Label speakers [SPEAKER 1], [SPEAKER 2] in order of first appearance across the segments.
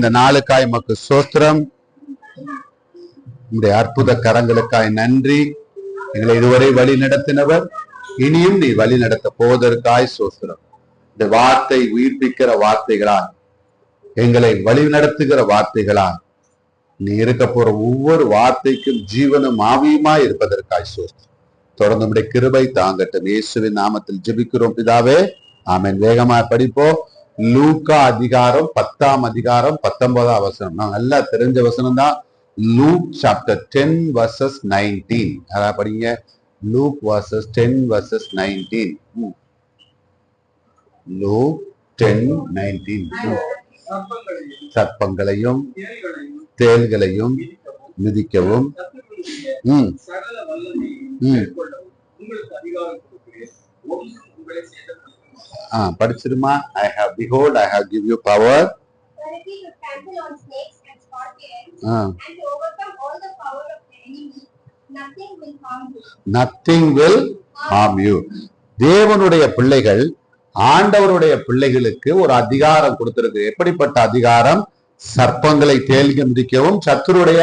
[SPEAKER 1] இந்த நாளுக்காய் மக்கு சோத்திரம், இந்த அற்புத கரங்களுக்காய் நன்றி. எங்களை இதுவரை வழி நடத்தினவர், இனியும் நீ வழி நடத்த போவதற்காய் சோத்திரம். இந்த வார்த்தை உயிர்ப்பிக்கிற வார்த்தைகளால், எங்களை வழி நடத்துகிற வார்த்தைகளால், நீ இருக்க போற ஒவ்வொரு வார்த்தைக்கும் ஜீவனும் ஆவியுமா இருப்பதற்காய் சோத்திரம். தொடர்ந்து நம்முடைய கிருபை தாங்கட்டும். இயேசுவின் நாமத்தில் ஜெபிக்கிறோம் பிதாவே, ஆமென். வேகமா படிப்போம். லூக்கா அதிகாரம் 10ஆம் அதிகாரம் 19ஆம் வசனம். நான் நல்லா தெரிஞ்ச வசனம் தான். Luke chapter 10 verses 19. அதான் படிங்க. Luke verses 10 verses 19. லூக் 10:19. சர்ப்பங்களையும் தேள்களையும் மிதிக்கவும் படிச்சிருமா? I have behold, I have give you power. Nothing will harm you. தேவனுடைய பிள்ளைகள், ஆண்டவருடைய பிள்ளைகளுக்கு ஒரு அதிகாரம் கொடுத்திருக்கு. எப்படிப்பட்ட அதிகாரம்? சர்ப்பங்களை தேள்கள் மிதிக்கவும், சத்துருடைய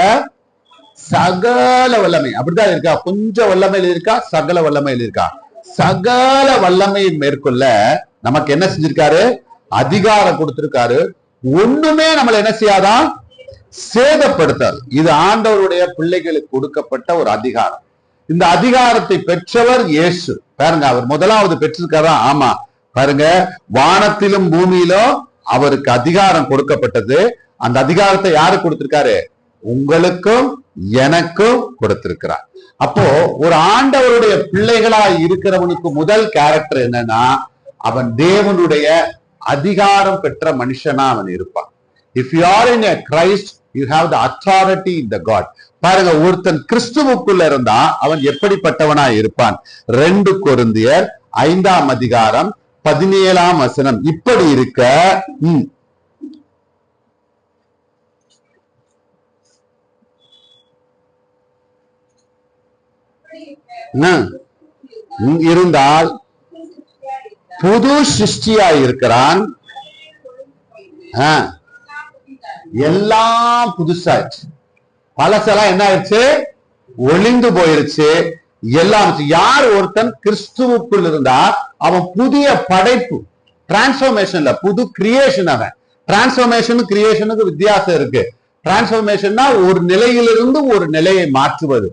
[SPEAKER 1] சகல வல்லமை. அப்படிதான் இருக்கா? கொஞ்சம் வல்லமையில் இருக்கா? சகல வல்லமையில் இருக்கா? சகல வல்லமையை மேற்கொள்ள நமக்கு என்ன செஞ்சிருக்காரு? அதிகாரம் கொடுத்திருக்காரு. ஒண்ணுமே நம்மள என்ன செய்யாதான்? சேதப்படுத்தாது. இது ஆண்டவருடைய பிள்ளைகளுக்கு கொடுக்கப்பட்ட ஒரு அதிகாரம். இந்த அதிகாரத்தை பெற்றவர் இயேசு. பாருங்க, அவர் முதலாவது பெற்றிருக்காரா? ஆமா. பாருங்க, வானத்திலும் பூமியிலும் அவருக்கு அதிகாரம் கொடுக்கப்பட்டது. அந்த அதிகாரத்தை யாரு கொடுத்திருக்காரு? உங்களுக்கும் எனக்கும் கொடுத்திருக்கிறார். அப்போ ஒரு ஆண்டவருடைய பிள்ளைகளாய் இருக்கிறவனுக்கு முதல் கேரக்டர் என்னன்னா, அவன் தேவனுடைய அதிகாரம் பெற்ற மனுஷனா அவன் இருப்பான். If you are in a Christ, you have the authority in the God. பாருங்க, ஒருத்தன் கிறிஸ்துவுக்குள்ள இருந்தா அவன் எப்படிப்பட்டவனா இருப்பான்? 2 கொரிந்தியர் 5ஆம் அதிகாரம் 17ஆம் வசனம் இப்படி இருக்க, இருந்தால் புது சிருஷ்டியா இருக்கிறான். எல்லாம் புதுசாச்சு. பழசெல்லாம் என்ன ஆயிடுச்சு? ஒளிந்து போயிருச்சு. எல்லாம் யார் ஒருத்தன் கிறிஸ்துவுக்குள் இருந்தா அவன் புதிய படைப்பு. டிரான்ஸ்பர்மேஷன்ல புது கிரியேஷன். அவன் டிரான்ஸ்பர்மேஷன் கிரியேஷனுக்கு வித்தியாசம் இருக்கு. டிரான்ஸ்பர்மேஷன்னா ஒரு நிலையிலிருந்து ஒரு நிலையை மாற்றுவது.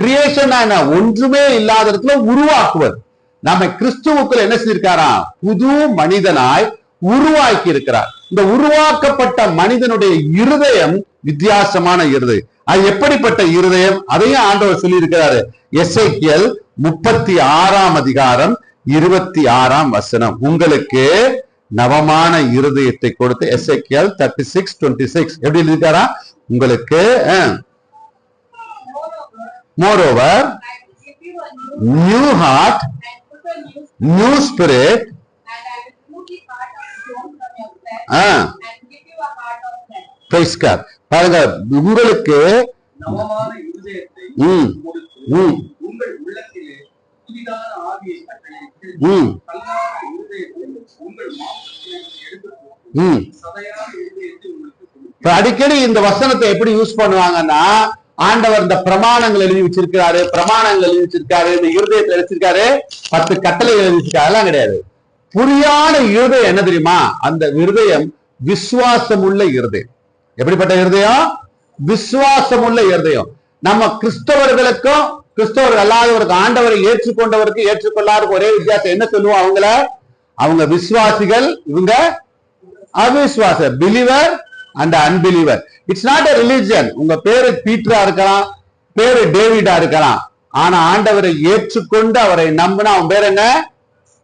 [SPEAKER 1] கிரியேஷன் ஒன்றுமே இல்லாத இடத்துல உருவாக்குவது. நம்ம கிறிஸ்துவுக்குள்ள என்ன செஞ்சிருக்காரா? புது மனிதனாய் உருவாக்கி இருக்கிறார். இந்த உருவாக்கப்பட்ட மனிதனுடைய இருதயம் வித்தியாசமான இருதயம். அது எப்படிப்பட்ட இருதயம்? அதையும் ஆண்டவர் சொல்லி இருக்கிறாரு. எசேக்கியேல் 36ஆம் அதிகாரம் 26ஆம் வசனம். உங்களுக்கு நவமான இருதயத்தை கொடுத்து, எசேக்கியேல் 36:26 எப்படி எழுதிட்டாரா? உங்களுக்கு moreover new heart, new spirit, praise God. பாருங்க, உங்களுக்கு நவமான இருதயத்தை உங்கள் உள்ளத்திலே புதிதான ஆவியை கட்டளையிட்டு கல்லான இருதயத்தை உங்கள் மாம்சத்திலே எடுத்து சதையான இருதயத்தை உங்களுக்கு கொடுத்து. அடிக்கடி இந்த வசனத்தை எப்படி யூஸ் பண்ணுவாங்கன்னா, ஆண்டவர் இந்த பிரமாணங்கள் எழுதி வச்சிருக்காரு, இந்த இருதயத்தை எழுதிருக்காரு, 10 கட்டளைகள் எழுதி வச்சிருக்காரு. அதெல்லாம் கிடையாது. புரியான இருதயம் என்ன தெரியுமா? அந்த இருதயம் விசுவாசம் உள்ள இருதயம். எப்படிப்பட்ட இருதயம்? விசுவாசம் உள்ள இருதயம். நம்ம கிறிஸ்தவர்களுக்கும் கிறிஸ்தவர்கள் அல்லாதவருக்கு, ஆண்டவரை ஏற்றுக்கொண்டவருக்கு ஏற்றுக்கொள்ளாதவருக்கு ஒரே வித்தியாசம் என்ன சொல்லுவோம்? அவங்க விசுவாசிகள், இவங்க அவிசுவாச. Believer and unbeliever. It's not a religion. உங்க பேரு பீட்டரா இருக்கலாம், பேரு டேவிடா இருக்கலாம். ஆனா ஆண்டவரை ஏற்றுக்கொண்டு அவரை நம்பினா அவன் பேர் என்ன?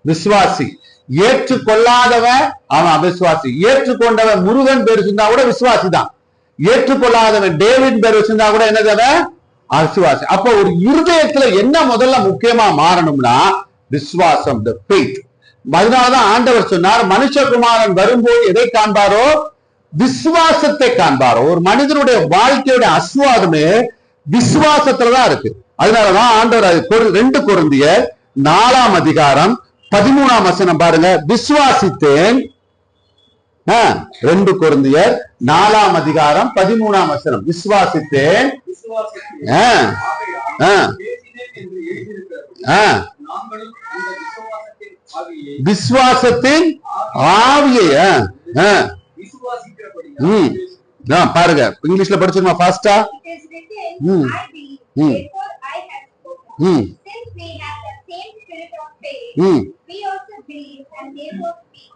[SPEAKER 1] விசுவாசி. ஏற்றுக்கொள்ளாதவன் அவன் அவிசுவாசி. ஏற்றுக்கொண்டவன் முருகன் பேர் வச்சிருந்தா கூட விசுவாசி தான். ஏற்றுக்கொள்ளாதவன் டேவிட் பேர் வச்சிருந்தா கூட என்னதவன்? அவிசுவாசி. அப்போ ஒரு இருதயத்துல என்ன முதல்ல முக்கியமா மாறணும்னா விசுவாசம், the faith. அதனாலதான் ஆண்டவர் சொன்னார், மனுஷகுமாரன் வரும்போது எதை காண்பாரோ? விசுவாசத்தை காண்பாரோ. ஒரு மனிதனுடைய வாழ்க்கையோட அஸ்வாதமே விசுவாசத்துலதான் இருக்கு. அதனாலதான் ஆண்டவர் 2 கொரிந்தியர் 4ஆம் அதிகாரம் 13ஆம் வசனம் பாருங்க. விசுவாசித்தேன், 2 கொரிந்தியர் 4ஆம் அதிகாரம் 13ஆம் வசனம். விசுவாசித்தேன், விசுவாசத்தின் ஆவியை பாருங்க, இங்கிலீஷ்ல படிச்சிருமா ஃபாஸ்டா?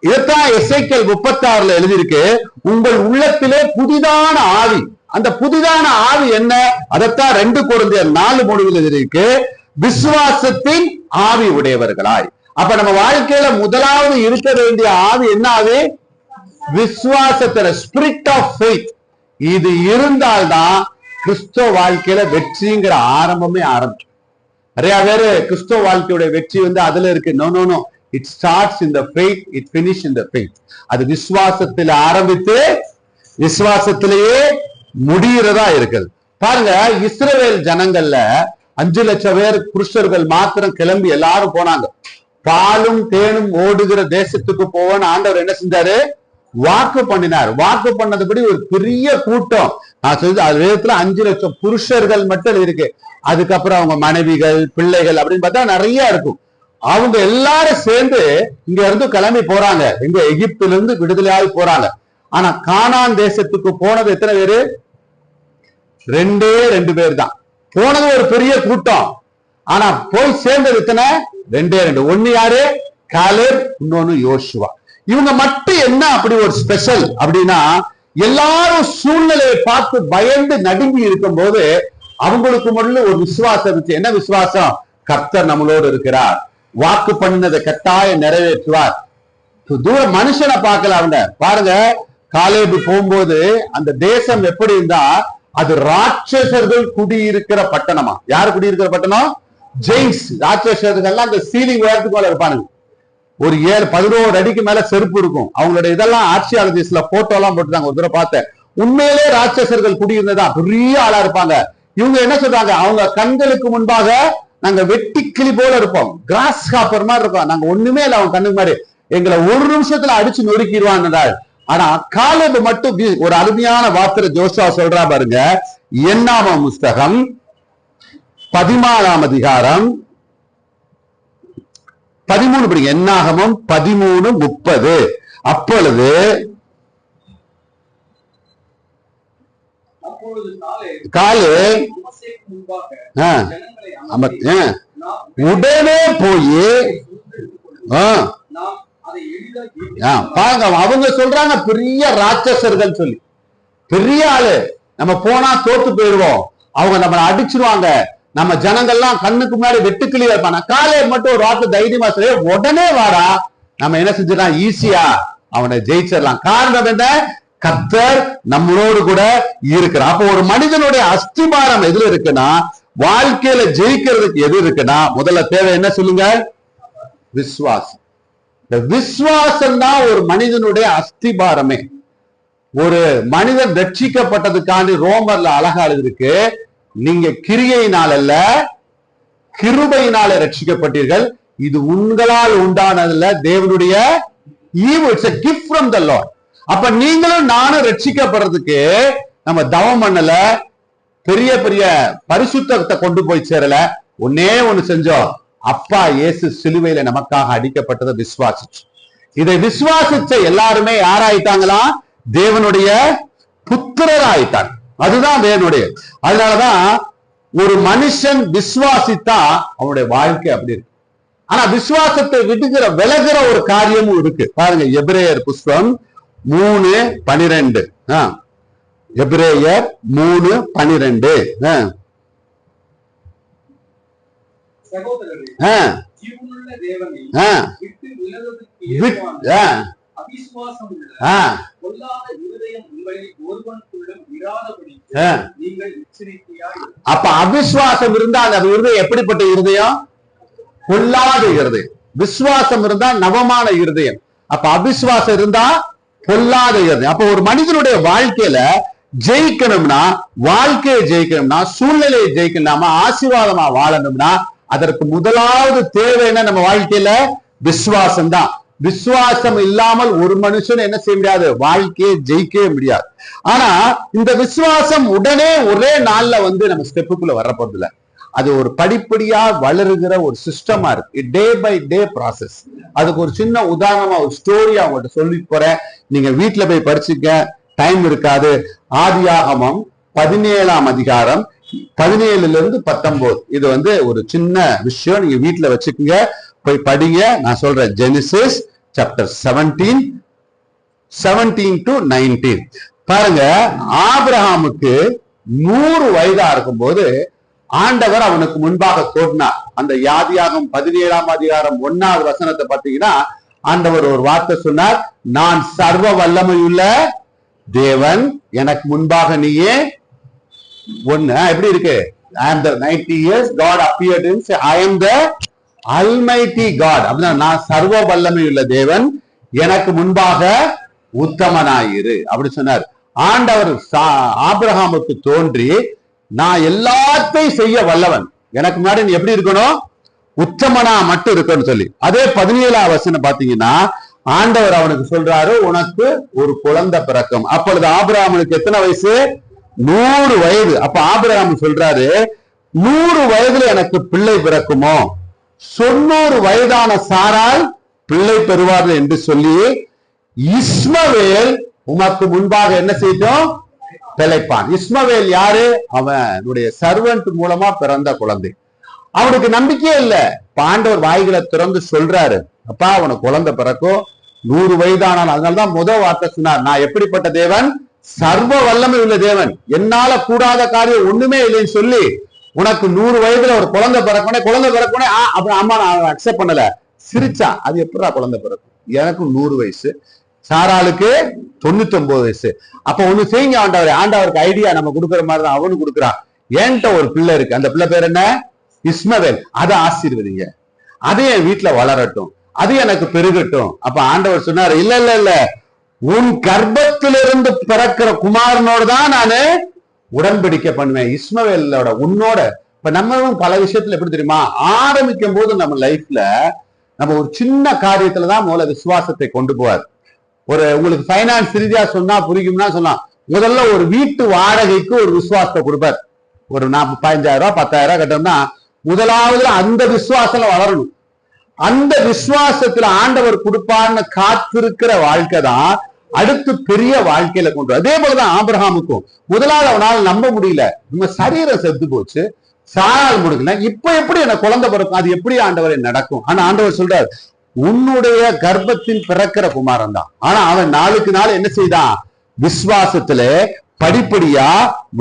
[SPEAKER 1] இதத்தான் எசேக்கியேல் 36 எழுதியிருக்கு. உங்கள் உள்ளத்திலே புதிதான ஆவி. அந்த புதிதான ஆவி என்ன? அதத்தான் 2 கொரிந்தியர் 4:3 எழுதியிருக்கு. விசுவாசத்தின் ஆவி உடையவர்களாய். அப்ப நம்ம வாழ்க்கையில முதலாவது இருக்க வேண்டிய ஆவி என்ன ஆவி? விசுவாசத்துல, ஸ்பிரிட் ஆஃப் ஃபெய்த். இது இருந்தால்தான் கிறிஸ்தவ வாழ்க்கையில வெற்றிங்கிற ஆரம்பமே ஆரம்பிக்கும். நிறைய பேரு கிறிஸ்தவ வாழ்க்கையுடைய வெற்றி அதுல இருக்கு. No no no, it starts in the faith, it finish in the faith. அது விசுவாசத்துல ஆரம்பித்து விசுவாசத்திலேயே முடிகிறதா இருக்குது. பாருங்க, இஸ்ரவேல் ஜனங்கள்ல 5 லட்சம் பேர் புருஷர்கள் மாத்திரம் கிளம்பி எல்லாரும் போனாங்க. பாலும் தேனும் ஓடுகிற தேசத்துக்கு போவோன்னு ஆண்டவர் என்ன செஞ்சாரு? வாக்கு பண்ணினார். வாக்கு பண்ணதுபடி ஒரு பெரிய கூட்டம். நான் சொல்றது அது வேதத்துல 5 லட்சம் புருஷர்கள் மட்டும் இருக்கு. அதுக்கப்புறம் அவங்க மனைவிகள், பிள்ளைகள் அப்படின்னு பார்த்தா நிறைய இருக்கும். அவங்க எல்லாரும் சேர்ந்து இங்க இருந்து கிளம்பி போறாங்க. எங்க எகிப்துல இருந்து விடுதலையாகி போறாங்க. ஆனா கானான் தேசத்துக்கு போனது எத்தனை பேரு? 2 பேர் தான் போனது. ஒரு பெரிய கூட்டம். ஆனா போய் சேர்ந்தது எத்தனை? 2. ஒன்னு யாரு? காலேப், இன்னொன்னு யோசுவா. இவங்க மட்டும் என்ன அப்படி ஒரு ஸ்பெஷல் அப்படின்னா, எல்லாரும் சூழ்நிலையை பார்த்து பயந்து நடுங்கி இருக்கும் போது அவங்களுக்கு முதல்ல ஒரு விசுவாசம் இருந்துச்சு. என்ன விசுவாசம்? கர்த்தர் நம்மளோடு இருக்கிறார், வாக்கு பண்ணினதை கட்டாயம் நிறைவேற்றுவார். தூர மனுஷனை பார்க்கல. அவங்க பாருங்க, காலேபு போகும்போது அந்த தேசம் எப்படி இருந்தா, அது ராட்சசர்கள் குடியிருக்கிற பட்டணமா. யாரு குடியிருக்கிற பட்டணம்? ஜெயின்ஸ். ராட்சசர்கள் அந்த சீலிங் உயரத்துக்கு மேல இருப்பானுங்க. ஒரு 11 அடிக்கு மேல செருப்பு இருக்கும். அவங்களுடைய இதெல்லாம் ஆர்ச்சியாலஜிஸ்ட்ல போட்டோ எல்லாம் போட்டுருந்தாங்க. ஒரு தடவை பார்த்தேன். உண்மையிலே ராட்சசர்கள் குடியிருந்ததா, பெரிய ஆளா இருப்பாங்க. இவங்க என்ன சொல்றாங்க? அவங்க கண்களுக்கு முன்பாக நாங்க வெட்டி கிளி போல இருப்போம், கிராஸ் காப்பர் மாதிரி இருக்கும். நாங்க ஒண்ணுமே இல்லை அவங்க கண்ணுக்கு மாதிரி. எங்களை ஒரு நிமிஷத்துல அடிச்சு நொறுக்கிடுவான். ஆனா காலேபு மட்டும் ஒரு அருமையான வார்த்தை ஜோஷுவா சொல்றா பாருங்க. என்னாகமம் புஸ்தகம் 14ஆம் அதிகாரம் 13 படிங்க. என்னாகமம் 13:30. அப்பொழுது உடனே போய் பாருங்க, அவங்க சொல்றாங்க பெரிய ராட்சசர்கள் சொல்லி, பெரிய ஆளு, நம்ம போனா தோத்து போயிடுவோம், அவங்க நம்ம அடிச்சிருவாங்க, நம்ம ஜனங்கள்லாம் கண்ணுக்கு முன்னாடி வெட்டுக்கிளியா இருப்பாங்க. காலையில் மட்டும் ஒரு வார்த்தை தைரியமா சொல்லி, உடனே வாடா, நம்ம என்ன செஞ்சிடலாம், ஈஸியா அவனை ஜெயிச்சிடலாம். காரணம் என்ன? கர்த்தர் நம்மளோடு கூட இருக்கிறார். அப்போ ஒரு மனிதனுடைய அஸ்திபாரம் எதுல இருக்குன்னா, வாழ்க்கையில ஜெயிக்கிறதுக்கு எது இருக்குன்னா, முதல்ல தேவை என்ன சொல்லுங்க? விசுவாசம். இந்த விசுவாசம் தான் ஒரு மனிதனுடைய அஸ்திபாரமே. ஒரு மனிதன் ரட்சிக்கப்பட்டதுக்காண்டி ரோமர்ல அழகா எழுதிருக்கு, நீங்க கிரியையினால் அல்ல கிருபையினால ரட்சிக்கப்பட்டீர்கள், இது உங்களால் உண்டானதுல தேவனுடைய ஈவு, it's a gift from the Lord. அப்ப நீங்களும் நானும் ரட்சிக்கப்படுறதுக்கு நம்ம தவம் பண்ணல, பெரிய பெரிய பரிசுத்தத்தை கொண்டு போய் சேரல, ஒன்னே ஒண்ணு செஞ்சோம், அப்பா இயேசு சிலுவையில நமக்காக அடிக்கப்பட்டதை விசுவாசிச்சு. இதை விசுவாசிச்ச எல்லாருமே யாராயிட்டாங்களா? தேவனுடைய புத்திரர் ஆயிட்டாங்க. அதுதான் தேவனுடைய. அதனாலதான் ஒரு மனுஷன் விசுவாசித்தா அவனுடைய வாழ்க்கை அப்படி இருக்கு. ஆனா விசுவாசத்தை விலகுற ஒரு காரியமும் இருக்கு. பாருங்க, எபிரேயர் புஸ்தகம் 3:12. எபிரேயர் 3:12. அப்ப அவிசுவாசம் இருந்தா அந்த இருதயம் எப்படிப்பட்ட இருதயம்? பொல்லாத இருதயம். விசுவாசம் இருந்தா நவமான இருதயம். அப்ப அவிசுவாசம் இருந்தா பொல்லாத இருதயம். அப்ப ஒரு மனிதனுடைய வாழ்க்கையில ஜெயிக்கணும்னா, வாழ்க்கையை ஜெயிக்கணும்னா, சூழ்நிலையை ஜெயிக்கணும்னா, ஆசீர்வாதமா வாழணும்னா, அதற்கு முதலாவது தேவை என்ன? நம்ம வாழ்க்கையில விசுவாசம் தான். விசுவாசம் இல்லாமல் ஒரு மனுஷன் என்ன செய்ய முடியாது, வாழ்க்கையை ஜெயிக்கவே முடியாது. ஆனா இந்த விசுவாசம் உடனே ஒரே நாள்ல நம்ம ஸ்டெப்புக்குள்ள வர்றப்போது இல்ல, அது ஒரு படிப்படியா வளருகிற ஒரு சிஸ்டமா இருக்கு, டே பை டே ப்ராசஸ். அதுக்கு ஒரு சின்ன உதாரணமா ஒரு ஸ்டோரியா அவங்கள்ட்ட சொல்லிட்டு போறேன், நீங்க வீட்டுல போய் படிச்சுக்க, டைம் இருக்காது. ஆதியாகமம் 17ஆம் அதிகாரம் 17-19 இது ஒரு சின்ன விஷயம், நீங்க வீட்டுல வச்சுக்கோங்க, போய் படிங்க. நான் சொல்றேன், ஜெனிசிஸ் சாப்டர் 17 to 19 பாருங்க. ஆபிரகாமுக்கு 100 வயதா இருக்கும்போது ஆண்டவர் அவனுக்கு முன்பாக தோன்றினார். அந்த ஆதியாகமம் 17ஆம் அதிகாரம் 1வது வசனத்தை பார்த்தீங்கன்னா, ஆண்டவர் ஒரு வார்த்தை சொன்னார், நான் சர்வ வல்லமையுள்ள தேவன், எனக்கு முன்பாக நீயே ஒண்ணு. எப்படி இருக்கு? I am the 90 years God appeared and said, I am the Almighty God. அப்படின்னா நான் சர்வ வல்லமையுள்ள தேவன், எனக்கு முன்பாக உத்தமனாயிரு அப்படி சொன்னார். ஆண்டவர் ஆபிரகாமுக்கு தோன்றி, நான் எல்லாத்தையும் செய்ய வல்லவன், எனக்கு முன்னாடி நீ எப்படி இருக்கணும், உத்தமனா மட்டும் இருக்கணும்னு சொல்லி. அதே 17ஆம் வசனம் பாத்தீங்கன்னா, ஆண்டவர் அவனுக்கு சொல்றாரு, உனக்கு ஒரு குழந்தை பிறக்கும். அப்பொழுது ஆபிரகாமுக்கு எத்தனை வயசு? 100 வயது. அப்ப ஆபிரகாம் சொல்றாரு, 100 வயதுல எனக்கு பிள்ளை பிறக்குமோ, 90 வயதான சாரால் பிள்ளை பெறுவார்கள் என்று சொல்லி, இஸ்மவேல் உமக்கு முன்பாக என்ன செய்தோம், பிழைப்பான். இஸ்மவேல் யாரு? அவனுடைய சர்வன்ட் மூலமா பிறந்த குழந்தை. அவனுக்கு நம்பிக்கையே இல்ல. ஆண்டவர் வாய்களை திறந்து சொல்றாரு, அப்பா அவனுக்கு குழந்தை பிறக்கும், 100 வயதானால். அதனாலதான் முதல் வார்த்தை சொன்னார், நான் எப்படிப்பட்ட தேவன், சர்வ வல்லமை உள்ள தேவன், என்னால கூடாத காரியம் ஒண்ணுமே இல்லைன்னு சொல்லி, உனக்கு 100 வயதுல ஒரு குழந்தை பிறக்கணும். குழந்தை பிறக்கணும் அப்புறம் அம்மா நான் அக்செப்ட் பண்ணல, சிரிச்சா. அது எப்படா குழந்தை பிறக்கும், எனக்கு 100 வயசு, சாராளுக்கு 99 வயசு. அப்ப ஒண்ணு செய்யுங்க ஆண்டவர். ஆண்டவருக்கு ஐடியா நம்ம கொடுக்குற மாதிரிதான் அவனு கொடுக்குறான். என்கிட்ட ஒரு பிள்ளை இருக்கு, அந்த பிள்ளை பேர் என்ன, இஸ்மவேல். அதை ஆசீர்வதிங்க, அது என் வீட்டுல வளரட்டும், அது எனக்கு பெருகட்டும். அப்ப ஆண்டவர் சொன்னாரு, இல்ல இல்ல இல்ல, உன் கர்ப்பத்திலிருந்து பிறக்கிற குமாரனோடு தான் நானு உடன்படிக்கை பண்ணுவேன், இஸ்மவேலோட, உன்னோட. இப்ப நம்மளும் பல விஷயத்துல எப்படி தெரியுமா, ஆரம்பிக்கும் போது நம்ம லைஃப்ல நம்ம ஒரு சின்ன காரியத்துலதான் முதல்ல விசுவாசத்தை கொண்டு போவார். உங்களுக்கு பைனான்ஸ் ரீதியா சொன்னா புரியும்னா சொல்லலாம், முதல்ல ஒரு வீட்டு வாடகைக்கு ஒரு விசுவாசத்தை கொடுப்பார். ஒரு 15,000 ரூபாய் 10,000 ரூபாய் கட்டணும்னா முதலாவதுல அந்த விசுவாசம் வளரணும். அந்த விசுவாசத்துல ஆண்டவர் கொடுப்பார்னு காத்திருக்கிற வாழ்க்கை தான் அடுத்து பெரிய வாழ்க்கையில கொண்டு. அதே போலதான் ஆபிரகாமுக்கும் முதலாவது அவனால் நம்ப முடியல, நம்ம சரீரம் செத்து போச்சு, சாரால் முடிக்கல, இப்ப எப்படி என்ன குழந்தை பிறக்கும், அது எப்படி ஆண்டவரை நடக்கும்? ஆனா ஆண்டவர் சொல்றாரு, உன்னுடைய கர்ப்பத்தில் பிறக்கிற குமாரன் தான். ஆனா அவன் நாளுக்கு நாள் என்ன செய்தான், விசுவாசத்துல படிப்படியா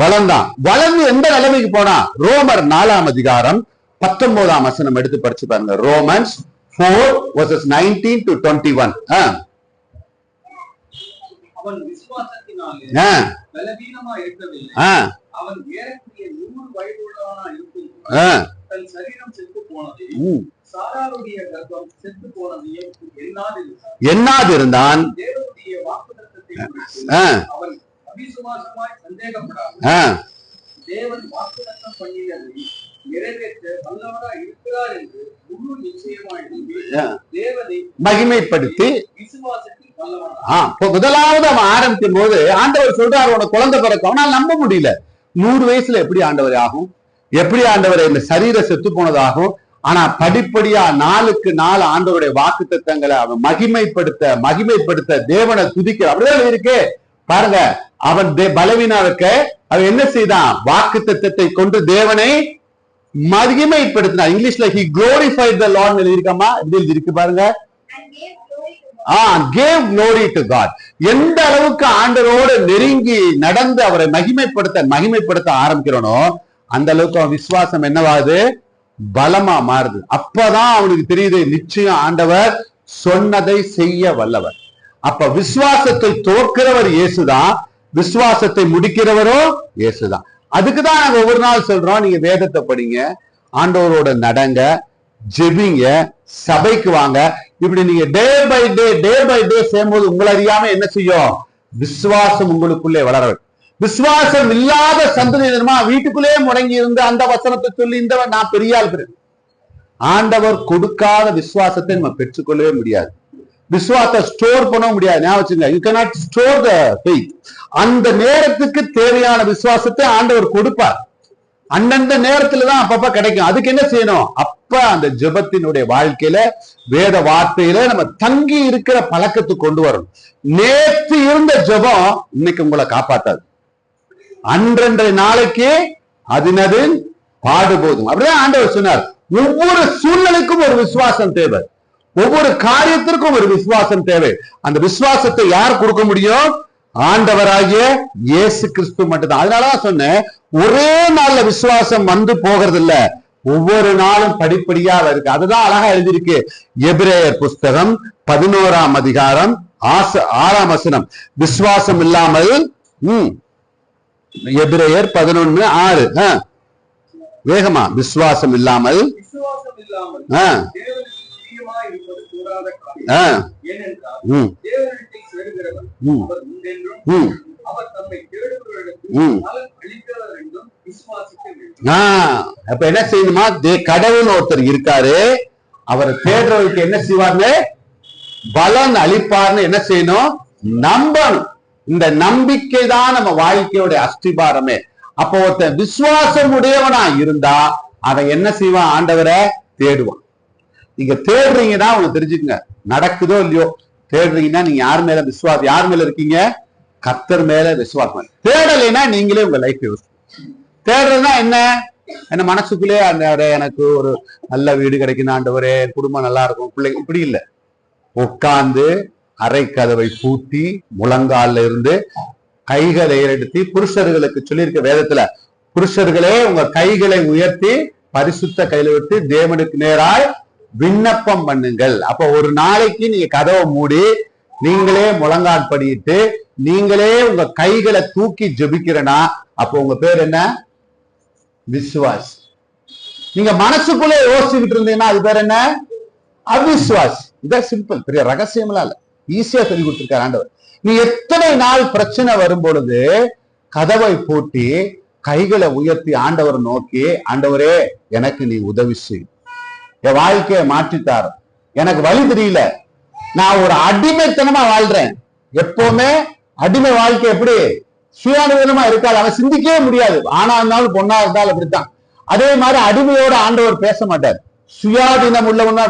[SPEAKER 1] வளர்ந்தான். வளர்ந்து எந்த நிலைமைக்கு போனா, ரோமர் 4ஆம் அதிகாரம் 19ஆம் வசனம் எடுத்து படிச்சு பாருங்க. Romans 4:19 to 21.
[SPEAKER 2] அவன் விசுவாசத்தினாலே பலவீனமாய் இருக்கவில்லை. அவன் ஏறக்குறைய 100 வயதுள்ளவனாய் இருக்கும் தன் சரீரம் செத்து போனதையும் சாராளுடைய கர்ப்பம் செத்து போனதையும்
[SPEAKER 1] எண்ணாதிருந்தான்.
[SPEAKER 2] தேவனுடைய வாக்குத்தத்தத்தை அவன் அவிசுவாசமாய் சந்தேகப்படாமல் தேவன் வாக்குத்தத்தம் பண்ணியதை நிறைவேற்ற வல்லவராய் இருக்கிறார் என்று முழு நிச்சயமாய் தேவனை மகிமைப்படுத்தி விசுவாசத்தில்
[SPEAKER 1] முதலாவது அவன் ஆரம்பிக்கும் போது ஆண்டவர் சொல்றாரு, உனக்கு குழந்தை பிறக்கும். அவனால் நம்ப முடியல. 100 வயசுல எப்படி ஆண்டவர் ஆகும், எப்படி ஆண்டவர் இந்த சரீர செத்து போனதாகும். ஆனா படிப்படியா நாளுக்கு நாள் ஆண்டவருடைய வாக்குத்தத்தங்களை அவன் மகிமைப்படுத்த தேவனை துதிக்க அப்படிதான் இருக்கு. பாருங்க, அவன் பலவீனா இருக்க அவன் என்ன செய்தான், வாக்குத்தத்தத்தை கொண்டு தேவனை மகிமைப்படுத்தினான். இங்கிலீஷ்ல he glorified the Lord எழுதியிருக்காமா, எப்படி இருக்கு பாருங்க, gave glory to God. எந்த அளவுக்கு ஆண்டவரோடு நெருங்கி நடந்து அவரை மகிமைப்படுத்த ஆரம்பிக்கிறனோ அந்த அளவுக்கு அவன் விசுவாசம் என்னவாது, பலமா மாறுது. அப்பதான் அவனுக்கு தெரியுது, நிச்சயம் ஆண்டவர் சொன்னதை செய்ய வல்லவர். அப்ப விசுவாசத்தை தோற்கிறவர் இயேசுதான், விசுவாசத்தை முடிக்கிறவரோ இயேசுதான். அதுக்குதான் நாங்க ஒவ்வொரு நாள் சொல்றோம், நீங்க வேதத்தை படிங்க, ஆண்டவரோட நடங்க, ஜெபிங்க, சபைக்கு வாங்க. இப்படி நீங்க டே பை டே செய்யும்போது உங்களை அறியாம என்ன செய்யும், விசுவாசம் உங்களுக்குள்ளே வளர. விசுவாசம் இல்லாத சந்ததிமா வீட்டுக்குள்ளே முடங்கி இருந்து அந்த வசனத்தை சொல்லி இந்த நான் பெரிய ஆள். ஆண்டவர் கொடுக்காத விசுவாசத்தை நம்ம பெற்றுக்கொள்ளவே முடியாது. விசுவாசத்தை ஸ்டோர் பண்ண முடியாது. ஞாபகம் வச்சுங்க, you cannot store the faith. அந்த நேரத்துக்கு தேவையான விசுவாசத்தை ஆண்டவர் கொடுப்பார். அந்தந்த நேரத்துலதான் அப்பப்ப கிடைக்கும். அதுக்கு என்ன செய்யணும்? அப்ப அந்த ஜெபத்தினுடைய வாழ்க்கையில வேத வார்த்தையில நம்ம தங்கி இருக்கிற பழக்கத்துக்கு கொண்டு வரணும். நேற்று இருந்த ஜெபம் இன்னைக்கு உங்களை காப்பாத்தாது. அன்றன்றைய நாளைக்கு அதனது பாடுபோதும். அப்படியே ஆண்டவர் சொன்னார். ஒவ்வொரு சூழ்நிலைக்கும் ஒரு விசுவாசம் தேவை, ஒவ்வொரு காரியத்திற்கும் ஒரு விசுவாசம் தேவை. அந்த விசுவாசத்தை யார் கொடுக்க முடியும்? ஆண்டவராகிய இயேசு கிறிஸ்து மட்டும்தான். அதனாலதான் சொன்னேன், ஒரே நாள்ல விசுவாசம் வந்து போகிறது இல்ல, ஒவ்வொரு நாளும் படிப்படியா இருக்கு. அதுதான் அழகா எழுதியிருக்கு. எபிரேயர் புஸ்தகம் 11ஆம் அதிகாரம் 6ஆம் வசனம். விசுவாசம் இல்லாமல் எபிரேயர் 11:6 வேகமா. விசுவாசம் இல்லாமல் அப்ப என்ன செய்யணுமா? கடவுள் ஒருத்தர் இருக்காரு, அவரை தேடுறவருக்கு என்ன செய்வார்னு? பலன் அளிப்பார்னு என்ன செய்யணும்? நம்பணும். இந்த நம்பிக்கை தான் நம்ம வாழ்க்கையோட அஸ்திபாரமே. அப்போ ஒருத்தன் விசுவாசம் உடையவனா இருந்தா அவன் என்ன செய்வான்? ஆண்டவரை தேடுவான். நீங்க தேடுறீங்கன்னா உனக்கு தெரிஞ்சுக்கங்க, நடக்குதோ இல்லையோ, தேடுறீங்கன்னா நீங்க யார் மேல விசுவாசம், யார் மேல இருக்கீங்க? கர்த்தர் மேல விசுவாசம். தேடலைன்னா நீங்களே உங்க லைஃப் தேடுறதுனா என்ன மனசுக்குள்ளே எனக்கு ஒரு நல்ல வீடு கிடைக்கணும் ஆண்டவரே, குடும்பம் நல்லா இருக்கும், பிள்ளைங்க, இப்படி இல்லை. உட்கார்ந்து அரை கதவை பூட்டி முழங்கால இருந்து கைகளை எடுத்து, புருஷர்களுக்கு சொல்லியிருக்க வேதத்துல, புருஷர்களே உங்க கைகளை உயர்த்தி பரிசுத்த கையில விட்டு தேவனுக்கு நேராய் விண்ணப்பம் பண்ணுங்கள். அப்ப ஒரு நாளைக்கு நீங்க கதவை மூடி நீங்களே முழங்கால் படிட்டு நீங்களே உங்க கைகளை தூக்கி ஜெபிக்கிறனா அப்போ உங்க பேர் என்ன? விசுவாஸ். நீங்க மனசுக்குள்ளே யோசிச்சுக்கிட்டு இருந்தீங்கன்னா அது பேர் என்ன? அவிசுவாஸ். இதான் சிம்பிள், பெரிய ரகசியம்லாம் இல்ல, ஈஸியா சொல்லி கொடுத்திருக்காரு ஆண்டவர். நீ எத்தனை நாள் பிரச்சனை வரும் பொழுது கதவை பூட்டி கைகளை உயர்த்தி ஆண்டவர் நோக்கி, ஆண்டவரே எனக்கு நீ உதவி செய், என் வாழ்க்கையை மாற்றித்தார, எனக்கு வழி தெரியல, நான் ஒரு அடிமைத்தனமா வாழ்றேன். எப்பவுமே அடிமை வாழ்க்கை எப்படி? சுயாதீனமா இருக்காது, அவன் சிந்திக்கவே முடியாது. ஆனா இருந்தாலும் பொண்ணா இருந்தாலும் அப்படித்தான். அதே மாதிரி அடிமையோட ஆண்டவர் பேச மாட்டார். சுயாதீனம் உள்ளவனா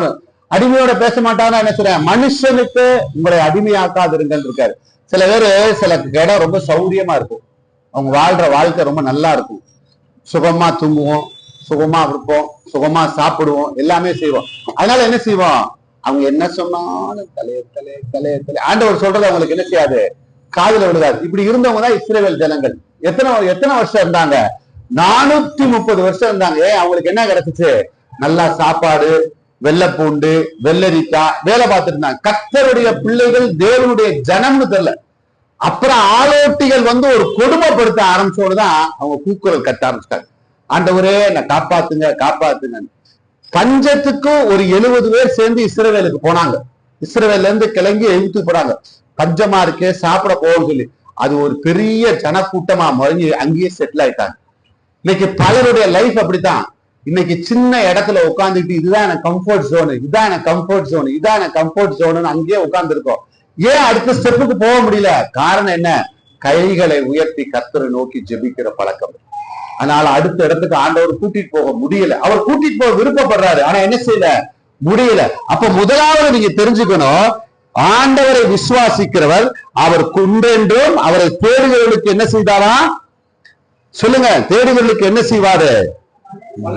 [SPEAKER 1] அடிமையோட பேச மாட்டாங்கன்னா என்ன சொல்றேன்? மனுஷனுக்கு உங்களை அடிமையாக்காதிருங்கள் இருக்காரு. சில பேரு சில இடம் ரொம்ப சௌரியமா இருக்கும், அவங்க வாழ்ற வாழ்க்கை ரொம்ப நல்லா இருக்கும், சுகமா தூங்குவோம், சுகமா இருப்போம், சுகமா சாப்பிடுவோம், எல்லாமே செய்வோம். அதனால என்ன செய்வோம்? அவங்க என்ன சொன்னாலும் தலைய ஆண்டவர் சொல்றது அவங்களுக்கு என்ன செய்யாது? காதுல விழுதாது. இப்படி இருந்தவங்க தான் இஸ்ரவேல் ஜனங்கள். எத்தனை வருஷம் இருந்தாங்க? 430 வருஷம் இருந்தாங்க. அவங்களுக்கு என்ன கிடைச்சிச்சு? நல்லா சாப்பாடு, வெள்ளைப்பூண்டு, வெள்ளரிக்காய், வேலை பார்த்துட்டு இருந்தாங்க. கர்த்தருடைய பிள்ளைகள் தேவனுடைய ஜனம்னு தெரியல. அப்புறம் ஆலோட்டிகள் வந்து ஒரு கொடுமைப்படுத்த ஆரம்பிச்சோடுதான் அவங்க கூக்குரல் கட்ட ஆரம்பிச்சிட்டாங்க, ஆண்டவரே என்ன காப்பாத்துங்க காப்பாத்துங்க. பஞ்சத்துக்கு ஒரு 70 பேர் சேர்ந்து இஸ்ரவேலுக்கு போனாங்க. இஸ்ரவேல்ல இருந்து கிளம்பி எழுத்து போறாங்க, பஞ்சமா இருக்கே சாப்பிட போவோம்னு சொல்லி. அது ஒரு பெரிய ஜனக்கூட்டமா மறைஞ்சு அங்கேயே செட்டில் ஆயிட்டாங்க. இன்னைக்கு பலருடைய லைஃப் அப்படித்தான். இன்னைக்கு சின்ன இடத்துல உட்காந்துக்கிட்டு இதுதான் எனக்கு கம்ஃபர்ட் ஜோனு, இதான் எனக்கு கம்ஃபர்ட் ஜோனு, இதான் எனக்கு கம்ஃபர்ட் ஜோனுன்னு அங்கேயே உட்கார்ந்து இருக்கோம். ஏன் அடுத்த ஸ்டெப்புக்கு போக முடியல? காரணம் என்ன? கைகளை உயர்த்தி கர்த்தரை நோக்கி ஜெபிக்கிற பழக்கம். அதனால அடுத்த இடத்துக்கு ஆண்டவர் கூட்டிட்டு போக முடியல. அவர் கூட்டிட்டு போக விருப்பப்படுறாரு, ஆனா என்ன செய்யல? முடியல. அப்ப முதலாவது நீங்க தெரிஞ்சுக்கணும், ஆண்டவரை விசுவாசிக்கிறவர் அவர் குன்றென்றும் அவரை தேடுகிறவர்களுக்கு என்ன செய்தாரா? சொல்லுங்க, தேடுகிறவர்களுக்கு என்ன செய்வாரு?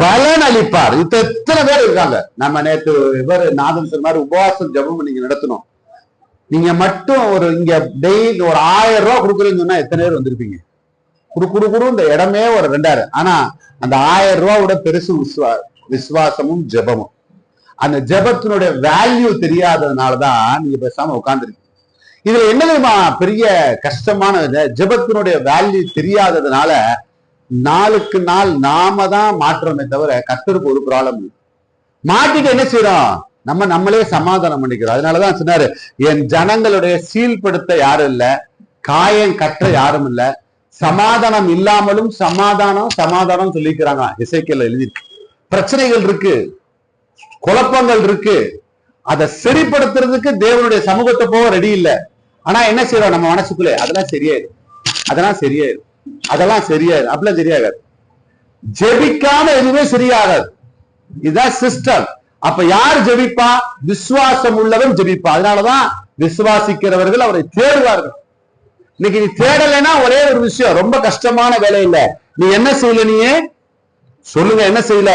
[SPEAKER 1] பலன் அளிப்பார். இப்ப எத்தனை பேர் இருக்காங்க. நம்ம நேற்று இவர் நாதன் சொன்ன மாதிரி உபவாசம் ஜெபம் நீங்க நடத்தணும். நீங்க மட்டும் ஒரு இங்க டெய்லி ஒரு 1000 ரூபாய் கொடுக்குறேன்னு சொன்னா எத்தனை பேர் வந்திருப்பீங்க? குடு இந்த இடமே ஒரு 2000. ஆனா அந்த 1000 ரூபாயோட பெருசு விசுவாசமும் ஜெபமும். அந்த ஜெபத்தினுடைய வேல்யூ தெரியாததுனாலதான் நீங்க பேசாம உட்கார்ந்துருக்கீங்க. இதுல என்ன தெரியுமா பெரிய கஷ்டமான? ஜெபத்தினுடைய வேல்யூ தெரியாததுனால நாளுக்கு நாள் நாம தான் மாற்றமே தவிர கர்த்தருக்கு ஒரு ப்ராப்ளம் இல்லை. மாட்டிட்டு என்ன செய்யறோம்? நம்மளே சமாதானம் பண்ணிக்கிறோம். அதனாலதான் சொன்னாரு, என் ஜனங்களுடைய சீல்படுத்த யாரும் இல்ல, காயம் கற்ற யாரும் இல்ல, சமாதானம் இல்லாமலும் சமாதானம் சொல்லிக்கிறாங்க. இசைக்கேல்ல எழுதிருக்கு. பிரச்சனைகள் இருக்கு, குழப்பங்கள் இருக்கு, அதை சரிப்படுத்துறதுக்கு தேவனுடைய சமூகத்தை போக ரெடி இல்லை. ஆனா என்ன செய்யறோம் நம்ம மனசுக்குள்ளே, அதெல்லாம் சரியாயிடும், அதெல்லாம் சரியாயிடும், அதெல்லாம் சரியாயிடும், அப்படிலாம் சரியாகாது. ஜெபிக்காம எதுவுமே சரியாகாது. இதுதான் சிஸ்டம். அப்ப யார் ஜெபிப்பா? விசுவாசம் உள்ளவன் ஜெபிப்பா. அதனாலதான் விசுவாசிக்கிறவர்கள் அவரை தேடுவார்கள். இன்னைக்கு நீ தேடலைன்னா ஒரே ஒரு விஷயம், ரொம்ப கஷ்டமான வேலை இல்ல, நீ என்ன செய்யல, நீயே சொல்லுங்க, என்ன செய்யல?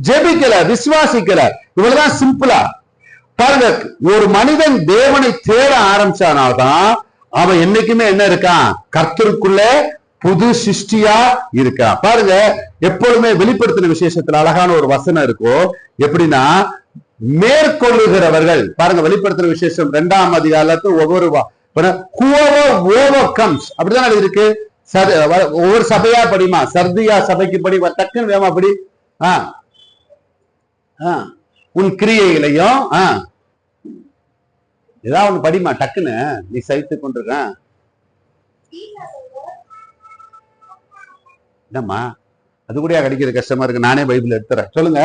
[SPEAKER 1] ஜெபிக்கல, விசுவாசிக்கல. இவ்வளவுதான் சிம்பிளா. பாருங்க, ஒரு மனிதன் தேவனை தேட ஆரம்பிச்சானால்தான் அவன் என்னைக்குமே என்ன இருக்கான்? கர்த்தருக்குள்ள புது சிருஷ்டியா இருக்கா. பாருங்க, எப்பொழுதுமே வெளிப்படுத்தின விசேஷத்துல அழகான ஒரு வசனம் இருக்கும். எப்படின்னா, மேற்கொள்ளுகிறவர்கள், பாருங்க வெளிப்படுத்தின விசேஷம் 2ஆம் அதிகாரத்துல ஒவ்வொரு அப்படிதான் இருக்கு. ஒவ்வொரு சபையா படிமா, சர்தியா சபைக்கு படி, டக்குன்னு வேமா படி. உன் கிரியைகளையும் ஏதாவது ஒண்ணு படிமா, டக்குன்னு நீ சைத்து கொண்டிருக்க. என்னம்மா அது கூட கிடைக்கிறது கஷ்டமா இருக்கு, நானே பைபிள் எடுத்துறேன், சொல்லுங்க.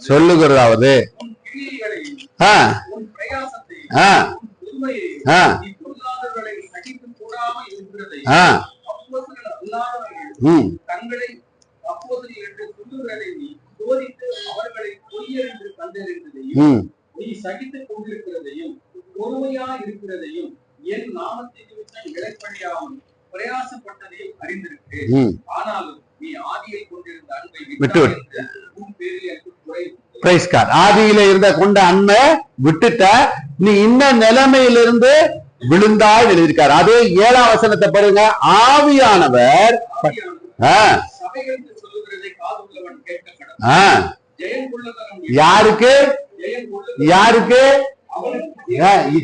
[SPEAKER 1] சொல்லுகிறதாவது
[SPEAKER 2] நீ சகித்துக் கொண்டிருக்கிறதையும் பொறுமையா இருக்கிறதையும் என் நாமத்தை இழைப்படையாமல் பிரயாசப்பட்டதையும் அறிந்திருக்கிறேன். ஆனாலும் நீ ஆதியில் கொண்டிருந்த அன்பை விட்டு உன் பேரில் எனக்கு குறை.
[SPEAKER 1] ஆதியில இருந்த கொண்ட அன்பை விட்டுட்ட, நீ இந்த நிலைமையிலிருந்து விழுந்தாய் எழுதியிருக்காரு. அதே 7ஆம் வசனத்தை பாருங்க. ஆவியானவர்
[SPEAKER 2] சபைகளுக்கு சொல்லுகிறதை காதுள்ளவன் கேட்க
[SPEAKER 1] யாருக்கு? யாருக்கு?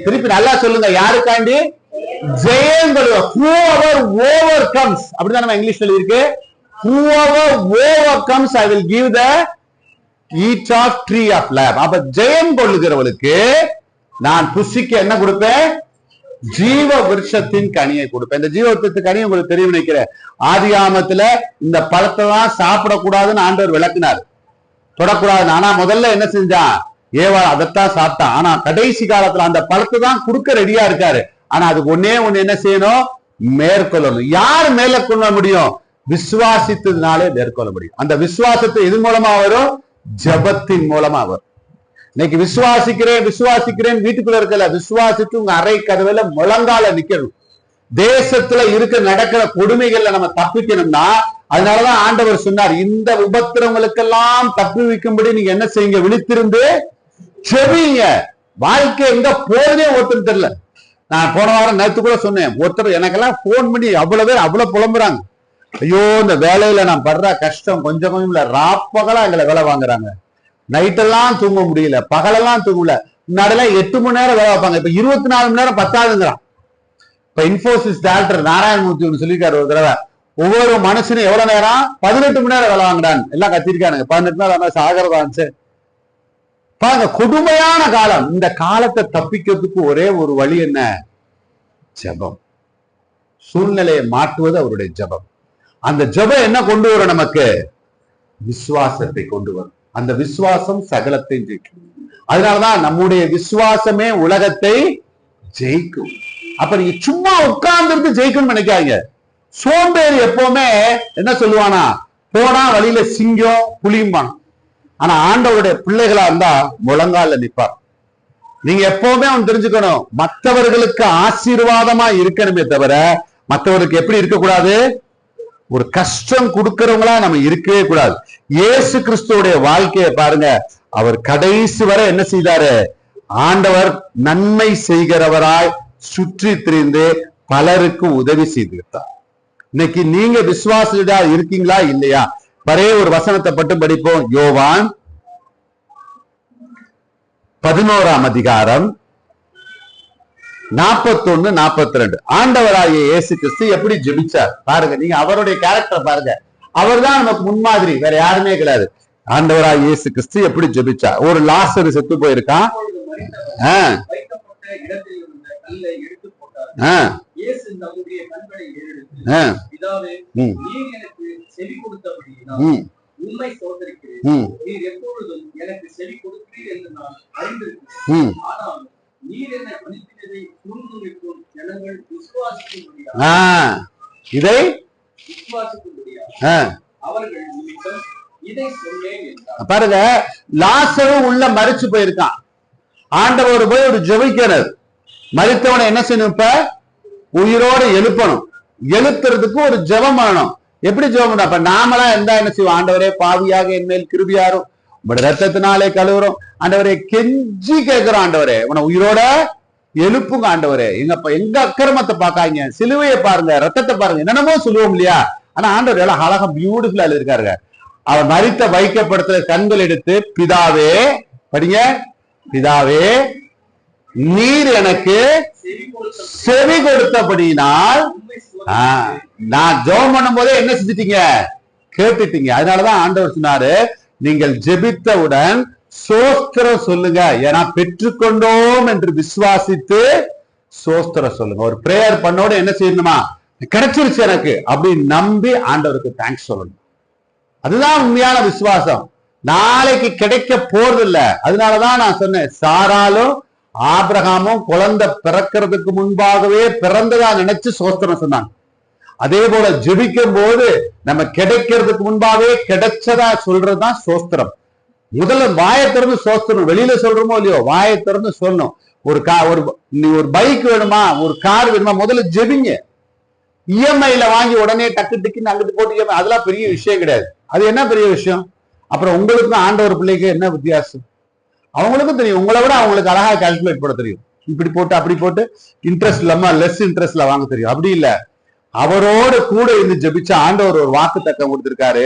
[SPEAKER 1] திருப்பி நல்லா சொல்லுங்க, யாருக்காண்டி? ஜெயங்கள். whoever overcomes, அப்படிதான் நம்ம இங்கிலீஷ்ல இருக்கு. whoever overcomes I will give the eat of tree of life. அப்ப ஜெயம் கொள்ளுகிறவளுக்கு நான் புசிக்க என்ன கொடுப்பேன்? ஜீவ விருட்சத்தின் கனியை கொடுப்பேன். இந்த ஜீவ விருட்சத்தின் கனியை உங்களுக்கு தெரியும் நினைக்கிறேன். ஆதியாமத்துல இந்த பழத்தை தான் சாப்பிடக்கூடாதுன்னு ஆண்டவர் விளக்குனார், தொடக்கூடாதுன்னு. ஆனா முதல்ல என்ன செஞ்சான்? ஏவா அதைத்தான் சாப்பிட்டான். ஆனா கடைசி காலத்துல அந்த பழத்தை தான் கொடுக்க ரெடியா இருக்காரு. ஆனா அதுக்கு ஒன்னே ஒண்ணு என்ன செய்யணும்? மேற்கொள்ளணும். யார் மேற்கொள்ள முடியும்? விசுவாசித்ததுனாலே மேற்கொள்ள முடியும். அந்த விசுவாசத்தை எது மூலமா வரும்? ஜபத்தின் மூலமா வரும். இன்னைக்கு விசுவாசிக்கிறேன் விசுவாசிக்கிறேன் வீட்டுக்குள்ள இருக்கல, விசுவாசித்து உங்க அறை கதவுல முழங்கால நிக்கணும். தேசத்துல இருக்க நடக்கிற கொடுமைகள்ல நம்ம தப்பிக்கணும்னா, அதனாலதான் ஆண்டவர் சொன்னார், இந்த உபத்திரங்களுக்கெல்லாம் தப்பி வைக்கும்படி நீங்க என்ன செய்யுங்க? விழித்திருந்து செவிங்க. வாழ்க்கை எங்க போறதே ஒருத்தர் தெரியல. நான் போன வாரம் நேற்று கூட சொன்னேன், ஒருத்தர் எனக்கெல்லாம் போன் பண்ணி அவ்வளவு பேர் அவ்வளவு புலம்புறாங்க. ஐயோ, இந்த வேலையில நான் படுற கஷ்டம் கொஞ்சம் கொஞ்சம் இல்ல, ராப்பகலா எங்களை வேலை வாங்குறாங்க. நைட்டெல்லாம் தூங்க முடியல, பகலெல்லாம் தூங்கல. முன்னாடிலாம் 8 மணி நேரம் வேலை வைப்பாங்க, இப்ப 24 மணி நேரம் பத்தாதுங்கிறான். இப்ப இன்போசிஸ் டைரக்டர் நாராயணமூர்த்தி ஒன்று சொல்லியிருக்காரு ஒரு தடவை, ஒவ்வொரு மனுஷனும் எவ்வளவு நேரம்? 18 மணி நேரம் வேலை வாங்குறான். எல்லாம் கத்திருக்கானுங்க. 18 நாள் சாகரதாச்சு. பாருங்க, கொடுமையான காலம். இந்த காலத்தை தப்பிக்கிறதுக்கு ஒரே ஒரு வழி என்ன? ஜபம். சூழ்நிலையை மாற்றுவது அவருடைய ஜபம். அந்த ஜபம் என்ன கொண்டு வரும்? நமக்கு விசுவாசத்தை கொண்டு வரும். அந்த விசுவாசம் சகலத்தை ஜெயிக்கும். அதனாலதான் நம்முடைய விசுவாசமே உலகத்தை ஜெயிக்கும். அப்ப நீங்க சும்மா உட்கார்ந்து ஜெயிக்கணும்னு நினைக்காதீங்க. சோம்பேறி எப்பவுமே என்ன சொல்லுவானா? போனா வழியில சிங்கம் புலியும்பான். ஆனா ஆண்டவருடைய பிள்ளைகளா இருந்தா முழங்கால நிற்பார். நீங்க எப்பவுமே அவன் தெரிஞ்சுக்கணும், மற்றவர்களுக்கு ஆசீர்வாதமா இருக்கணுமே தவிர மற்றவருக்கு எப்படி இருக்கக்கூடாது? ஒரு கஷ்டம் கொடுக்கிறவங்களா நம்ம இருக்கவே கூடாது. இயேசு கிறிஸ்துவோடைய வாழ்க்கையை பாருங்க. அவர் கடைசி வரை என்ன செய்தாரு? ஆண்டவர் நன்மை செய்கிறவராய் சுற்றி திரிந்து பலருக்கு உதவி செய்திருந்தார். இன்னைக்கு நீங்க விசுவாசியா இருக்கீங்களா இல்லையா? ஒரே ஒரு வசனத்தை பட்டு படிப்போம். யோவான் 11ஆம் அதிகாரம் 41, 42. ஆண்டவராகிய இயேசு கிறிஸ்து எப்படி ஜெபிச்சார் பாருங்க. நீங்க அவருடைய கேரக்டர் பாருங்க. அவர் தான் நமக்கு முன்மாதிரி, வேற யாருமே கிடையாது. ஆண்டவராகிய இயேசு கிறிஸ்து எப்படி ஜெபிச்சார்? ஒரு லாசரு செத்து போயிருக்கான்.
[SPEAKER 2] இயேசு தம்முடைய கண்களை ஏறெடுத்து, பிதாவே, நீர் எனக்கு செவி கொடுத்தபடியினால் உம்மை ஸ்தோத்திரிக்கிறேன். நீர் எப்பொழுதும் எனக்கு செவி கொடுக்கிறீர் என்று நான் அறிந்திருக்கிறேன். ஆனால் நீர் என்னை அனுப்பினதை சூழ்ந்து நிற்கும் ஜனங்கள் விசுவாசிக்கும்படியாக அவர்கள் நிமித்தம் இதை சொன்னேன் என்றார்.
[SPEAKER 1] பாருங்க, லாசரு உள்ள மரிச்சு போயிருக்கான். ஆண்டவர் போய் ஒரு ஜெபிக்கிறார். மரித்தவனை என்ன செய்யணும்? இப்ப உயிரோடு எழுப்பணும். எழுப்புறதுக்கு ஒரு ஜெபம் பண்ணணும். எப்படி ஜெபம் பண்ண? அப்ப நாமளா இருந்தா என்ன செய்வோம்? ஆண்டவரே, பாவியாக என் மேல் கிருபியாரும், உங்களுடைய ரத்தத்தினாலே கழுவுறோம். ஆண்டவரே, கெஞ்சி கேட்கிறோம். ஆண்டவரே, உன உயிரோட எழுப்புங்க. ஆண்டவரே, எங்க அக்கிரமத்தை பாக்காங்க, சிலுவையை பாருங்க, ரத்தத்தை பாருங்க, என்னென்னமோ சொல்லுவோம் இல்லையா? ஆனா ஆண்டவர் எல்லாம் அழகா பியூட்டிஃபுல்லா இருக்காருங்க. அவர் மரித்த வைக்கப்படுத்த கண்கள் எடுத்து, பிதாவே, படிங்க, பிதாவே, நீர் எனக்கு செவி கொடுத்தபடினால் நான் ஜெபம் பண்ணும் போதே என்ன செஞ்சிட்டீங்க? கேட்டுட்டீங்க. அதனாலதான் ஆண்டவர் சொன்னாரு, நீங்கள் ஜெபித்தவுடன் சோஸ்திரம் சொல்லுங்க, ஏன்னா பெற்றுக்கொண்டோம் என்று விசுவாசித்து சோஸ்திரம் சொல்லுங்க. ஒரு பிரேயர் பண்ணோட என்ன செய்யணுமா? கிடைச்சிருச்சு எனக்கு அப்படின்னு நம்பி ஆண்டவருக்கு தேங்க்ஸ் சொல்லணும். அதுதான் உண்மையான விசுவாசம். நாளைக்கு கிடைக்க போறது இல்ல. அதனாலதான் நான் சொன்னேன், சாராலும் ஆபிரகாமும் குழந்தை பிறக்கிறதுக்கு முன்பாகவே பிறந்ததா நினைச்சு சோஸ்திரம் சொன்னாங்க. அதே போல ஜெபிக்கும் போது நம்ம கிடைக்கிறதுக்கு முன்பாகவே கிடைச்சதா சொல்றதுதான் சோஸ்திரம். முதல்ல வாயை திறந்து சோஸ்திரம். வெளியில சொல்றோமோ இல்லையோ, வாயை திறந்து சொல்லணும். ஒரு பைக் வேணுமா, ஒரு கார் வேணுமா, முதல்ல ஜெபிங்க. இஎம்ஐல வாங்கி உடனே டக்கு டிக்குன்னு அங்கிட்டு போட்டு, அதெல்லாம் பெரிய விஷயம் கிடையாது. அது என்ன பெரிய விஷயம்? அப்புறம் உங்களுக்கும் ஆண்டவர் பிள்ளைக்கு என்ன வித்தியாசம்? அவங்களுக்கும் தெரியும். உங்களை விட அவங்களுக்கு அழகா கால்குலேட் பண்ண தெரியும். இப்படி போட்டு அப்படி போட்டு இன்ட்ரெஸ்ட் இல்லாம லெஸ் இன்ட்ரெஸ்ட்ல வாங்க தெரியும். அப்படி இல்ல, அவரோடு கூட இருந்து ஜெபிச்ச ஆண்டவர் ஒரு வாக்கு தக்கம் கொடுத்திருக்காரு.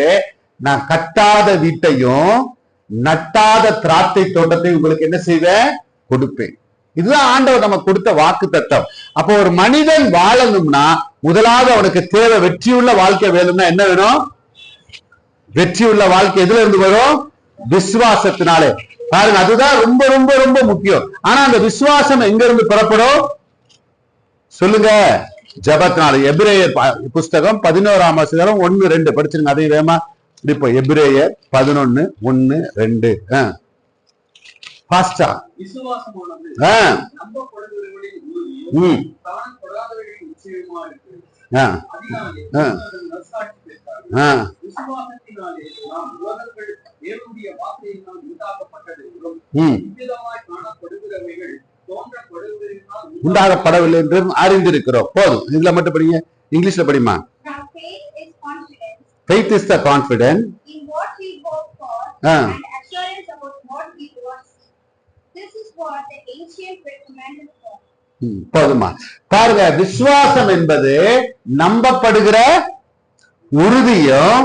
[SPEAKER 1] நான் கட்டாத வீட்டையும் நட்டாத திராட்சை தோட்டத்தையும் உங்களுக்கு என்ன செய்வேன்? கொடுப்பேன். இதுதான் ஆண்டவர் நமக்கு கொடுத்த வாக்கு தத்தம். அப்போ ஒரு மனிதன் வாழணும்னா முதலாவது அவனுக்கு தேவை வெற்றியுள்ள வாழ்க்கை வேணும்னா என்ன வேணும்? வெற்றியுள்ள வாழ்க்கை எதுல இருந்து வரும்? விசுவாசத்தினாலே. பாருங்க, அதுதான் ரொம்ப ரொம்ப ரொம்ப முக்கியம். ஆனா அந்த விசுவாசம் எங்க இருந்து புறப்படும்? சொல்லுங்க, ஜெபத்தினால. எபிரேயர் புஸ்தகம் 11ஆம் அதிகாரம் 1-2 படிச்சிருங்க. அதே வேமா இப்போ எபிரேயர் 11:1-2. ஃபாஸ்டா.
[SPEAKER 2] விசுவாசமானது நம்பப்படுகிறவர்களின் உறுதியும் காணப்படாதவர்களின் நிச்சயமா இருக்கிறது. அதனாலே நற்சாட்சி பெற்றார்கள். விசுவாசத்தினாலே நாம் உலகங்கள் தேவனுடைய வார்த்தையினால் உண்டாக்கப்பட்டது என்றும் இவ்விதமாய் காணப்படுகிறவைகள் தோன்றப்படுவதனால்
[SPEAKER 1] உண்டாகப்படவில்லை என்றும் அறிந்திருக்கிறோம். போதும், இதுல மட்டும் படிங்க. இங்கிலீஷ்ல படிமா. Faith is the confidence
[SPEAKER 3] in what we hope for and assurance about what we want. This is what the ancient recommended for.
[SPEAKER 1] போதுமா? பாருங்க, விசுவாசம் என்பது நம்பப்படுகிற உறுதியும்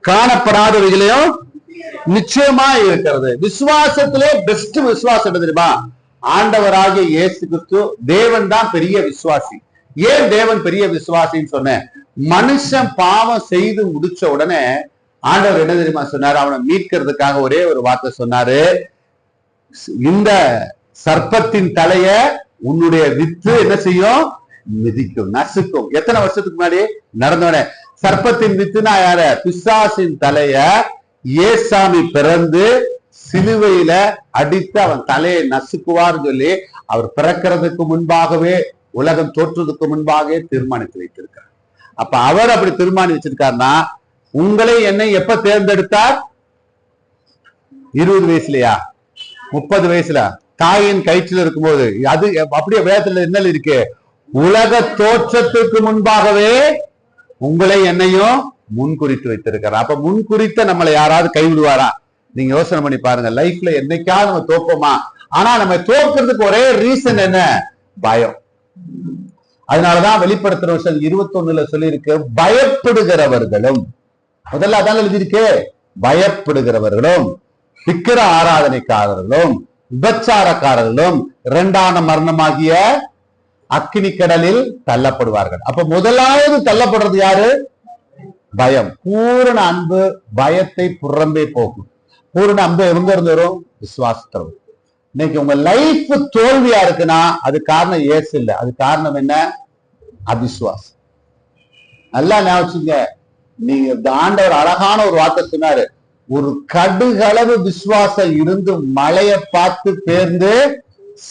[SPEAKER 1] காணப்படாதவைகளையும் நிச்சயமா இருக்கிறது. விசுவாசத்திலே பெஸ்ட் விசுவாசம் என்ன தெரியுமா? ஆண்டவராகிய இயேசு கிறிஸ்து தேவன் தான் பெரிய விசுவாசி. ஏன் தேவன் பெரிய விசுவாசின்னு சொன்னேன்? மனுஷன் பாவம் செய்து முடிச்ச உடனே ஆண்டவர் என்ன தெரியுமா சொன்னாரு? அவனை மீட்கிறதுக்காக ஒரே ஒரு வார்த்தை சொன்னாரு, இந்த சர்ப்பத்தின் தலைய உன்னுடைய வித்து என்ன செய்யும்? மிதிக்கும், நசுக்கும். எத்தனை வருஷத்துக்கு முன்னாடி நடந்தோடனே? சர்ப்பத்தின் வித்துனா யார? பிசாசின் தலைய ஏசாமி பிறந்து சிலுவையில அடித்து அவன் தலையை நசுக்குவார்னு சொல்லி அவர் பிறக்கிறதுக்கு முன்பாகவே, உலகம் தோற்றுவதற்கு முன்பாகவே தீர்மானித்து வைத்திருக்கார். அப்ப அவர் அப்படி தீர்மானி வச்சிருக்காருன்னா, உங்களை என்னை எப்ப தேர்ந்தெடுத்தார்? 20 வயசுலயா? 30 வயசுல? தாயின் கயிற்றில் இருக்கும்போது. அது அப்படியே வேதத்துல என்ன இருக்கு? உலக தோற்றத்துக்கு முன்பாகவே உங்களை என்னையும் முன்குறித்து வைத்திருக்கிறார். அப்ப முன்குறித்த நம்மளை யாராவது கைவிடுவாரா? நீங்க யோசனை பண்ணி பாருங்க. லைஃப்ல என்னைக்காவது நம்ம தோப்போமா? ஆனா நம்ம தோற்கிறதுக்கு ஒரே ரீசன் என்ன? பயம். அதனாலதான் வெளிப்படுத்துற வருஷம் 21 சொல்லி இருக்கு, பயப்படுகிறவர்களும். முதல்ல அதான் எழுதியிருக்கு, பயப்படுகிறவர்களும், விக்கிர ஆராதனைக்காரர்களும், விபச்சாரக்காரர்களும் இரண்டான மரணமாகிய அக்கினி கடலில் தள்ளப்படுவார்கள். அப்ப முதலாவது தள்ளப்படுறது யாரு? பயம். பூரண அன்பு பயத்தை புறம்பே போகும். பூரண அன்பு எங்க இருந்து வரும்? விசுவாசத்தில். இன்னைக்கு உங்க லைஃப் தோல்வியா இருக்குன்னா அது காரணம் இயேசு இல்ல, அது காரணம் என்ன? அவிசுவாசம். நல்லா ஞாபகம், நீங்க ஆண்டவர் அழகான ஒரு வார்த்தை சொன்னாரு, ஒரு கடுகளவு விசுவாசம் இருந்து மழைய பார்த்து பேர்ந்து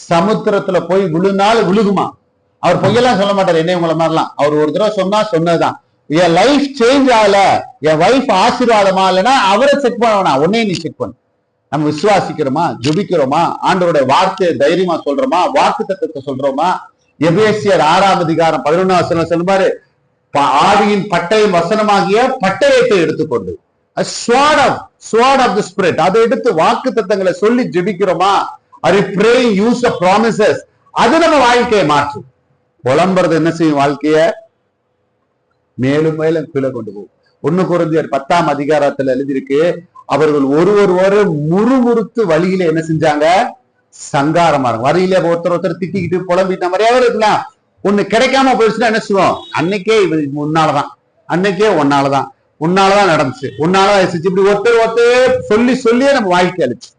[SPEAKER 1] சமுத்திரத்துல போய் விழுனாலும் விழுகுமா? அவர் பொய்யெல்லாம் சொல்ல மாட்டாரு, என்ன உங்களை மாதிரிலாம். அவர் ஒரு தடவை சொன்னதுதான். என் லைஃப் சேஞ்ச் ஆகல, என் வைஃப் ஆசீர்வாதமா இல்லைன்னா அவரை செக் பண்ண வேணாம், உன்னையும் நீ செக் பண்ணு. நம்ம விசுவாசிக்கிறோமா, ஜெபிக்கிறோமா, ஆண்டவருடைய வார்த்தையை தைரியமா சொல்றோமா, வாக்கு தத்துவத்தை சொல்றோமா? எபேசியர் 6:11 சொல்லுவாரு, ஆவியின் பட்டயம் வசனமாகிய பட்டயத்தை எடுத்துக்கொண்டு sword of the spirit அதை எடுத்து வாக்கு தத்தங்களை சொல்லி ஜெபிக்கிறோமா? Are you praying, use the promises? அது நம்ம வாழ்க்கையை மாற்றும். புலம்புறது என்ன செய்யும்? வாழ்க்கைய மேலும் மேலும் கீழே கொண்டு போகும். 1 கொரிந்தியர் 10 எழுதியிருக்கு, அவர்கள் ஒருவர் முறுமுறுத்து வழியில என்ன செஞ்சாங்க? சங்காரமா வழியில ஒருத்தர் திட்டிக்கிட்டு புலம்பிட்டு மாதிரியாவது இருக்கலாம். ஒண்ணு கிடைக்காம போயிடுச்சுன்னா என்ன செய்வோம்? அன்னைக்கே உன்னாலதான், அன்னைக்கே உன்னாலதான் நடந்துச்சு, உன்னாலதான் இப்படி ஒருத்தர் சொல்லியே நம்ம வாழ்க்கை அழிச்சு.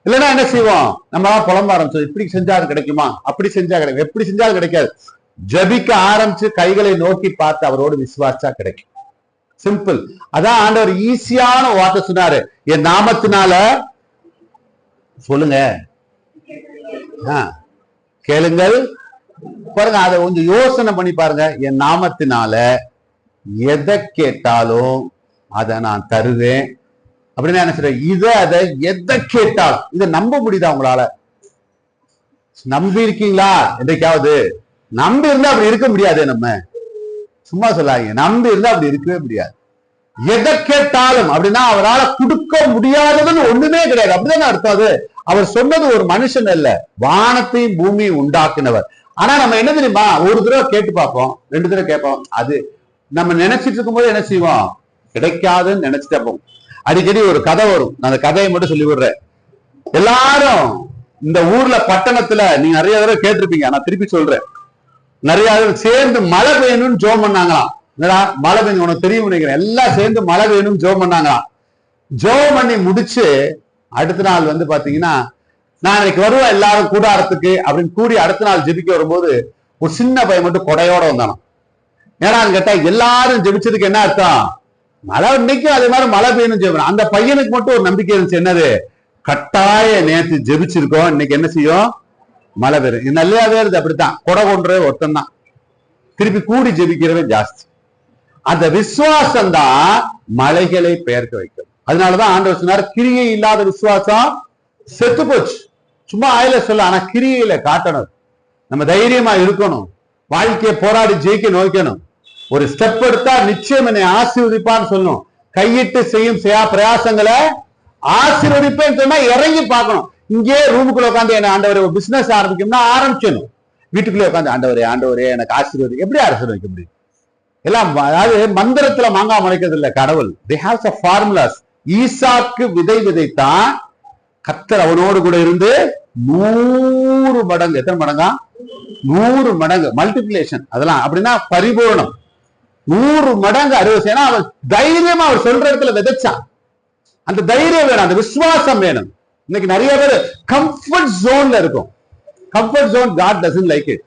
[SPEAKER 1] இல்லைன்னா என்ன செய்வோம்? நம்ம புலம்ப ஆரம்பிச்சோம், இப்படி செஞ்சாலும் கிடைக்குமா, அப்படி செஞ்சா கிடைக்கும், எப்படி செஞ்சாலும் கிடைக்காது. ஜபிக்க ஆரம்பிச்சு கைகளை நோக்கி பார்த்து அவரோடு விசுவாசா கிடைக்கும். சிம்பிள். அதான் ஆண்டவர் ஈஸியான வார்த்தை சொன்னாரு, என் நாமத்தினால சொல்லுங்க, கேளுங்கள். பாருங்க, அதை கொஞ்சம் யோசனை பண்ணி பாருங்க. என் நாமத்தினால எதை கேட்டாலும் அதை நான் தருவேன் அப்படின்னு என்ன சொல்றேன்? அதை எதை கேட்டாலும், இதை நம்ப முடியுதா உங்களால? நம்பி இருக்கீங்களா? என்றைக்காவது நம்பி இருந்தா அப்படி இருக்க முடியாது. நம்ம சும்மா சொல்லாங்க, நம்பி இருந்தா அப்படி இருக்கவே முடியாது. எதை கேட்டாலும் அப்படின்னா அவரால் கொடுக்க முடியாததுன்னு ஒண்ணுமே கிடையாது. அப்படிதான் அர்த்தம். அது அவர் சொன்னது ஒரு மனுஷன் அல்ல, வானத்தையும் பூமியும் உண்டாக்குனவர். ஆனா நம்ம என்ன தெரியுமா, ஒரு தடவை கேட்டு பார்ப்போம், 2 தடவை கேட்போம். அது நம்ம நினைச்சிட்டு இருக்கும் போது என்ன செய்வோம்? கிடைக்காதுன்னு நினைச்சிட்டே போவோம். அடிக்கடி ஒரு கதை வரும், நான் அந்த கதையை மட்டும் சொல்லி விடுறேன். எல்லாரும் இந்த ஊர்ல பட்டணத்துல நீங்க நிறைய தடவை கேட்டிருப்பீங்க, நான் திருப்பி சொல்றேன். நிறைய சேர்ந்து மழை பெய்யணும்னு ஜோம் பண்ணாங்களாம். என்னடா மழை பெய்யும் உனக்கு தெரியும் நினைக்கிறேன். எல்லாம் சேர்ந்து மழை பெய்யணும்னு ஜோம் பண்ணாங்களாம். ஜோம் பண்ணி முடிச்சு அடுத்த நாள் வந்து பாத்தீங்கன்னா, நான் இன்னைக்கு வருவேன் எல்லாரும் கூடாரத்துக்கு அப்படின்னு கூடி அடுத்த நாள் ஜெபிக்க வரும்போது ஒரு சின்ன பையன் மட்டும் கொடையோட வந்தானோ. ஏன்னான்னு கேட்டா எல்லாரும் ஜெபிச்சதுக்கு என்ன அர்த்தம்? மழை இன்னைக்கும் அதே மாதிரி மழை பெய்யணும் ஜெபிக்கணும். அந்த பையனுக்கு மட்டும் ஒரு நம்பிக்கை இருந்துச்சு, என்னது? கட்டாய நேற்று ஜெபிச்சிருக்கோம், இன்னைக்கு என்ன செய்யும்? மழை பெய்யும். நல்லதா வருது. அப்படித்தான் கொடை கொண்டு ஒருத்தன் தான், திருப்பி கூடி ஜெபிக்கிறவன் ஜாஸ்தி. அந்த விசுவாசம் தான் மலைகளை பெயர்க்க வைக்கும். அதனாலதான் ஆண்டவர் சொன்னார், கிரியை இல்லாத விசுவாசம் செத்து போச்சு. சும்மா ஆயில சொல்ல, ஆனா கிரியையில காட்டணும். நம்ம தைரியமா இருக்கணும், வாழ்க்கையை போராடி ஜெயிக்க நோக்கணும். ஒரு ஸ்டெப் எடுத்தா நிச்சயம் என்னை ஆசீர்வதிப்பான்னு சொல்லணும். கையிட்டு செய்யும் பிரயாசங்களை ஆசீர்வதிப்பேன்னு சொன்னா இறங்கி பார்க்கணும். இங்கே ரூமுக்குள்ள உட்காந்து என்ன ஆண்டவரே ஒரு பிசினஸ் ஆரம்பிக்கணும்னா ஆரம்பிச்சணும். வீட்டுக்குள்ளே உட்காந்து ஆண்டவரே எனக்கு ஆசீர்வதி, எப்படி ஆசீர்வதிக்க முடியும்? எல்லாம் அதாவது மந்திரத்துல மாங்காய் முளைக்கிறது இல்ல கடவுள். they have some formulas. ஈசாக்கு விதை விதைத்தான், கர்த்தர் அவனோடு கூட இருந்து 100 மடங்கு, எத்தனை மடங்கா? 100 மடங்கு மல்டிபிளேஷன். அதெல்லாம் அப்படின்னா பரிபூர்ணம். 100 மடங்கு அறுவடை. ஏன்னா அவர் தைரியமா அவர் சொல்ற இடத்துல விதைச்சான். அந்த தைரியம் வேணும், அந்த விசுவாசம் வேணும். இன்னைக்கு நிறைய பேர் கம்ஃபர்ட் ஜோன்ல இருக்கும். Comfort zone God doesn't like it.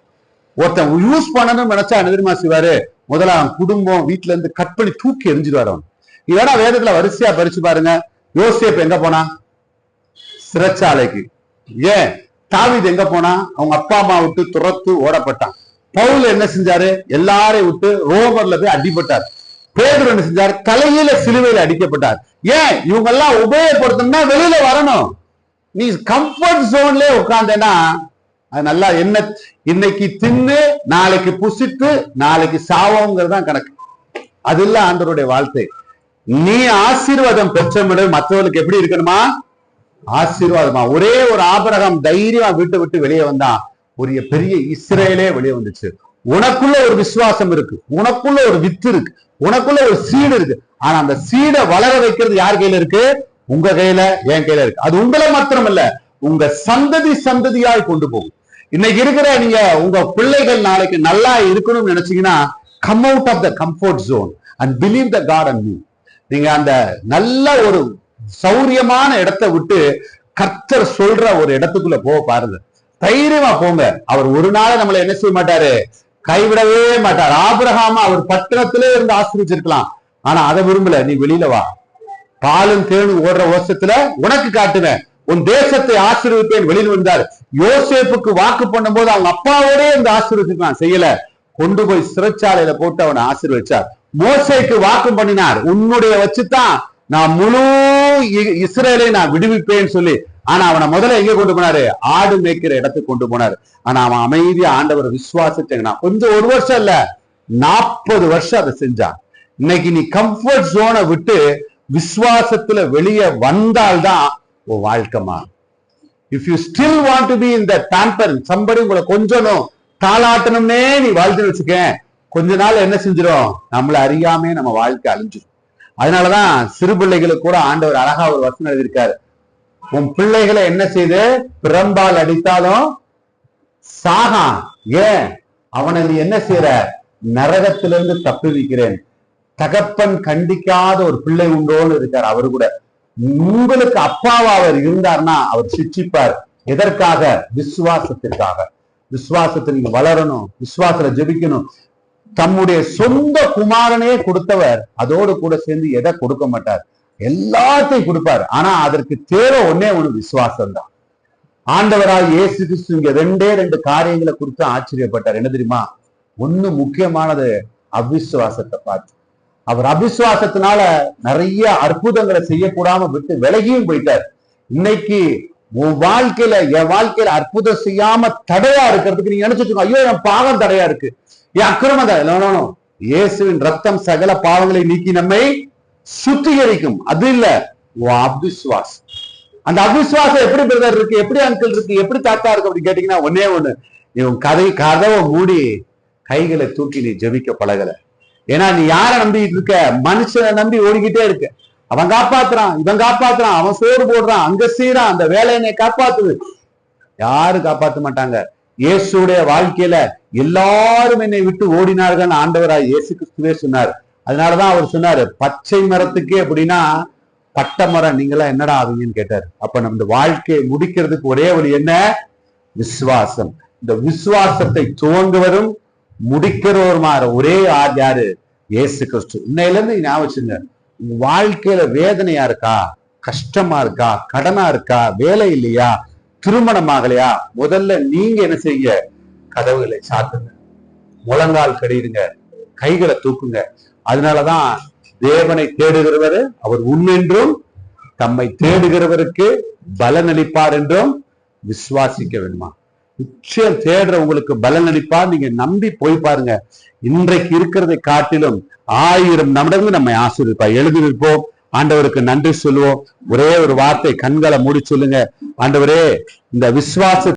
[SPEAKER 1] ஒருத்தன் யூஸ் பண்ணணும்னு நினைச்சா என்ன தெரியுமா செய்வாரு? முதல்ல அவன் குடும்பம் வீட்டுல இருந்து கட் பண்ணி தூக்கி எரிஞ்சிடுவாரு. அவன் இதோட வேதத்துல வரிசையா பறிச்சு பாருங்க. யோசேப்பு எங்க போனா? சிறைச்சாலைக்கு. ஏன்? தாவீது எங்க போனா? அவங்க அப்பா அம்மா விட்டு துரத்து ஓடப்பட்டான். பவுல் என்ன செஞ்சாரு? எல்லாரையும் விட்டு ரோமர்ல போய் அடிபட்டார். பேதுரு என்ன செஞ்சாரு? தலையில சிலுவையில அடிக்கப்பட்டார். ஏன்? இவங்க எல்லாம் உபயோகப்படுத்தணும்னா வெளியில வரணும். நீ கம்ஃபர்ட் ஜோன்ல உட்கார்ந்தேன்னா அது நல்லா என்ன, இன்னைக்கு தின்னு நாளைக்கு புசித்து நாளைக்கு சாவோங்கிறதான் கணக்கு. அது இல்ல ஆண்டவருடைய வாழ்க்கை. நீ ஆசீர்வாதம் பெற்றமிட மற்றவர்களுக்கு எப்படி இருக்கணுமா? ஆசீர்வாதமா. ஒரே ஒரு ஆபிரகாம் தைரியமா வீட்டை விட்டு வெளியே வந்தா ஒரு பெரிய இஸ்ரேலே வெளியே வந்துச்சு. உனக்குள்ள ஒரு விசுவாசம் இருக்கு, உனக்குள்ள ஒரு வித்து இருக்கு, உனக்குள்ள ஒரு சீடு இருக்கு. ஆனா அந்த சீடை வளர வைக்கிறது யார் கையில இருக்கு? உங்க கையில, என் கையில இருக்கு. அது உங்களை மாத்திரம் இல்ல, உங்க சந்ததியாய் கொண்டு போகும். இன்னைக்கு இருக்கிற நீங்க உங்க பிள்ளைகள் நாளைக்கு நல்லா இருக்கணும்னு நினைச்சீங்கன்னா come out of the comfort zone and believe the God and me. நீங்க அந்த நல்ல ஒரு சௌரியமான இடத்தை விட்டு கர்த்தர் சொல்ற ஒரு இடத்துக்குள்ள போக பாருங்க, தைரியமா போங்க. அவர் ஒரு நாள் நம்மளை என்ன செய்ய மாட்டாரு, கைவிடவே மாட்டார். ஆபிரகாம அவர் பட்டணத்திலே இருந்து ஆசீர்வதிச்சிருக்கலாம், ஆனா அதை விரும்பல. நீ வெளியில வா, பாலும் தேனும் ஓடுற வருஷத்துல உனக்கு காட்டுவேன், உன் தேசத்தை ஆசீர்வதிப்பேன். வெளியில் வந்தார். யோசேப்புக்கு வாக்கு பண்ணும் போது அவங்க அப்பாவோடே இந்த ஆசீர்வதிக்கலாம், செய்யல. கொண்டு போய் சிறைச்சாலையில போட்டு அவனை ஆசீர்வதிச்சார். மோசேக்கு வாக்கு பண்ணினார், உன்னுடைய வச்சுதான் நான் முழு இஸ்ரேலை நான் விடுவிப்பேன்னு சொல்லி. ஆனா அவனை முதல்ல எங்க கொண்டு போனாரு, ஆடு மேய்க்கிற இடத்துக்கு கொண்டு போனாரு. ஆனா அவன் அமைதியா ஆண்டவர் விசுவாசிச்சாங்க. கொஞ்சம் ஒரு வருஷம் இல்ல, 40 வருஷம் அதை செஞ்சான். இன்னைக்கு நீ கம்ஃபர்ட் ஜோனை விட்டு விசுவாசத்துல வெளியே வந்தால்தான் உன் வாழ்க்கைமா. If you still want to be in the pamper, somebody உங்களை கொஞ்சம் தாளாட்டணும்னே நீ வாழ்த்து வச்சுக்க, கொஞ்ச நாள் என்ன செஞ்சிடும், நம்மள அறியாமே நம்ம வாழ்க்கை அழிஞ்சிடும். அதனாலதான் சிறு பிள்ளைகளுக்கு கூட ஆண்டவர் அழகா ஒரு வசனம் எழுதியிருக்காரு, உன் பிள்ளைகளை என்ன செய்து பிரம்பால் அடித்தாலும் சாகான், ஏன் அவனை நீ என்ன செய்யற, நரகத்திலிருந்து தப்பி வைக்கிறேன். தகப்பன் கண்டிக்காத ஒரு பிள்ளை உண்டோன்னு இருக்கார். அவரு கூட உங்களுக்கு அப்பாவா அவர் இருந்தார்னா அவர் சிட்சிப்பார். எதற்காக, விசுவாசத்திற்காக. விசுவாசத்தை நீங்க வளரணும், விசுவாசத்துல ஜெபிக்கணும். தம்முடைய சொந்த குமாரனே கொடுத்தவர் அதோடு கூட சேர்ந்து எதை கொடுக்க மாட்டார், எல்லாத்தையும் கொடுப்பார். ஆனா அதற்கு தேவை ஒன்னே ஒண்ணு, விசுவாசம் தான். ஆண்டவரால் இயேசு கிறிஸ்து இங்க 2 காரியங்களை குறித்து ஆச்சரியப்பட்டார். என்ன தெரியுமா, ஒண்ணு முக்கியமானது, அவிசுவாசத்தை பார்த்து. அவர் அவிசுவாசத்தினால நிறைய அற்புதங்களை செய்யக்கூடாம விட்டு விலகியும் போயிட்டார். இன்னைக்கு உன் வாழ்க்கையில, என் வாழ்க்கையில அற்புதம் செய்யாம தடையா இருக்கிறதுக்கு நீங்க நினைச்சிட்டு, ஐயோ என் பாவம் தடையா இருக்கு, என் அக்கிரமம் தடையா. இயேசுவின் ரத்தம் சகல பாவங்களை நீக்கி நம்மை சுத்திகரிக்கும். அது இல்ல, அவிசுவாசம். அந்த அவிசுவாசம் எப்படி பிரதர் இருக்கு, எப்படி அங்கிள் இருக்கு, எப்படி தாத்தா இருக்கு அப்படின்னு கேட்டீங்கன்னா ஒன்னே ஒண்ணு, இவன் கதவை மூடி கைகளை தூக்கி நீ ஜெபிக்க பழகல. ஏன்னா நீ யார நம்பிட்டு இருக்க, மனுஷனை நம்பி ஓடிக்கிட்டே இருக்க. அவன் காப்பாத்துறான், இவன் காப்பாத்துறான், அவன் சோறு போடுறான், அங்க செய்யறான், அந்த வேலையை காப்பாத்துது. யாரு காப்பாத்த மாட்டாங்க. இயேசுடைய வாழ்க்கையில எல்லாரும் என்னை விட்டு ஓடினார்கள் ஆண்டவராய் இயேசு கிறிஸ்துவே சொன்னார். அதனாலதான் அவர் சொன்னாரு, பச்சை மரத்துக்கே அப்படின்னா பட்ட மரம் நீங்களாம் என்னடா ஆவீங்கன்னு கேட்டாரு. அப்ப நம்ம வாழ்க்கையை முடிக்கிறதுக்கு ஒரே வழி என்ன, விசுவாசம். இந்த விசுவாசத்தை துவங்குவரும் முடிக்கிறவருமாற ஒரே ஆள் யாரு, இயேசு கிறிஸ்து. இன்னையில இருந்து ஞாபகம் வச்சுங்க, உங்க வாழ்க்கையில வேதனையா இருக்கா, கஷ்டமா இருக்கா, கடனா இருக்கா, வேலை இல்லையா, திருமணம் ஆகலையா, முதல்ல நீங்க என்ன செய்யுங்க, கதவுகளை சாத்துங்க, முழங்கால் கடிடுங்க, கைகளை தூக்குங்க. அதனாலதான் தேவனை தேடுகிறவர் அவர் உண்மென்றும் தம்மை தேடுகிறவருக்கு பலன் அளிப்பார் என்றும் விசுவாசிக்க வேண்டுமா. நிச்சயம் தேடுற உங்களுக்கு பலன் அளிப்பார். நீங்க நம்பி போய் பாருங்க. இன்றைக்கு இருக்கிறதை காட்டிலும் 1000 மடங்கு நம்மை ஆசீர்வதிப்பார். எழுதி நிற்போம், ஆண்டவருக்கு நன்றி சொல்லுவோம். ஒரே ஒரு வார்த்தை, கண்களை மூடி சொல்லுங்க, ஆண்டவரே இந்த விசுவாச